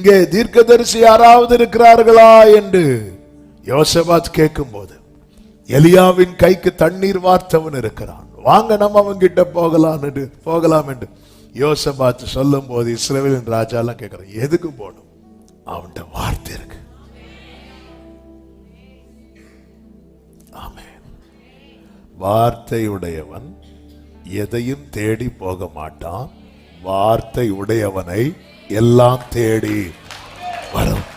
இங்கே தீர்க்கதரிசி யாராவது இருக்கிறார்களா என்று யோசபாத் கேட்கும் போது, எலியாவின் கைக்கு தண்ணீர் வார்த்தவன் இருக்கிறான், வாங்க நம்ம அவங்கிட்ட போகலாம் என்று யோசபாத் சொல்லும் போது இஸ்ரவேலின் ராஜா எல்லாம் கேட்கிறான், எதுக்கு போகணும்? அவன்கிட்ட வார்த்தை இருக்கு. ஆமென். வார்த்தை உடையவன் எதையும் தேடி போக மாட்டான், வார்த்தை உடையவனை எல்லாம் தேடி வரும்.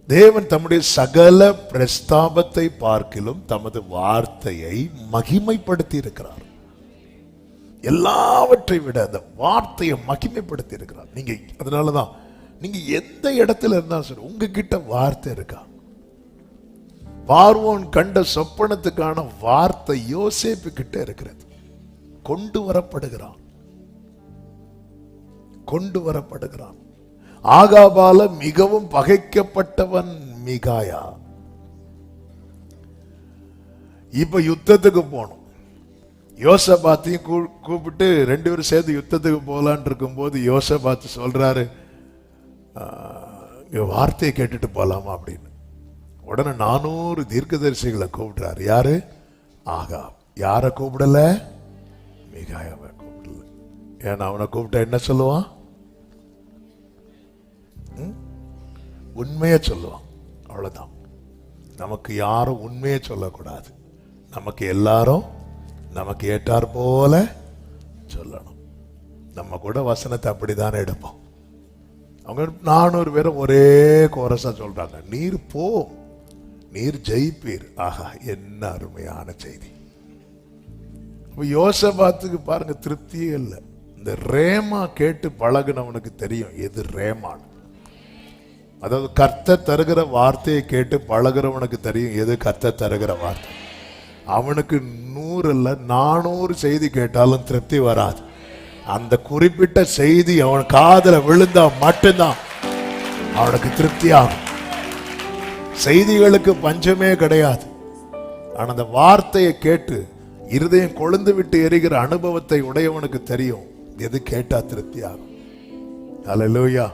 தேவன் தம்முடைய சகல பிரஸ்தாபத்தை பார்க்கிலும் தமது வார்த்தையை மகிமைப்படுத்தி இருக்கிறார். எல்லாவற்றை விட அந்த வார்த்தையை மகிமைப்படுத்தி இருக்கிறார். நீங்க அதனாலதான் நீங்க எந்த இடத்துல இருந்தா சரி, உங்ககிட்ட வார்த்தை இருக்கா? பார்வோன் கண்ட சொப்பனத்துக்கான வார்த்தை யோசேப்பு கிட்ட இருக்கிறது. கொண்டு வரப்படுகிறான். ஆகாபால மிகவும் பகைக்கப்பட்டவன் மிகாயா. இப்ப யுத்தத்துக்கு போனோம். யோசபாத்தையும் கூப்பிட்டு 2 பேரும் சேர்ந்து யுத்தத்துக்கு போலான் இருக்கும் போது யோசபாத்து சொல்றாரு, வார்த்தையை கேட்டுட்டு போலாமா அப்படின்னு. உடனே 400 தீர்க்கதரிசிகளை கூப்பிடுறாரு. யாரு? ஆகாப். யாரை கூப்பிடல? மிகாயாவை கூப்பிடல. ஏன்னா அவனை கூப்பிட்டா என்ன சொல்லுவான்? உண்மையை சொல்லுவான். அவ்வளவுதான். நமக்கு யாரும் உண்மையை சொல்லக்கூடாது. நமக்கு எல்லாரும் நமக்கு ஏற்றார் போல சொல்லணும். நம்ம கூட வசனத்தை அப்படித்தானே எடுப்போம். அவங்க 400 பேரும் ஒரே கோரஸா சொல்றாங்க, நீர் போ, நீர் ஜெயிப்பீர். ஆஹா, என்ன அருமையான செய்தி. யோசபாத்துக்கு பாருங்க, திருப்தியே இல்லை. இந்த ரேமா கேட்டு பழகுனவனுக்கு தெரியும் எது ரேமான். அதாவது கர்த்தர் தருகிற வார்த்தையை கேட்டு பழகிறவனுக்கு தெரியும் எது கர்த்தர் தருகிற வார்த்தை. அவனுக்கு 100 இல்ல 400 செய்தி கேட்டாலும் திருப்தி வராது. அந்த குறிப்பிட்ட செய்தி அவன் காதுல விழுந்தா மட்டும்தான் அவனுக்கு திருப்தி ஆகும். செய்திகளுக்கு பஞ்சமே கிடையாது. ஆனா அந்த வார்த்தையை கேட்டு இருதயம் கொழுந்து விட்டு எரிகிற அனுபவத்தை உடையவனுக்கு தெரியும் எது கேட்டா திருப்தி ஆகும். அல்லேலூயா.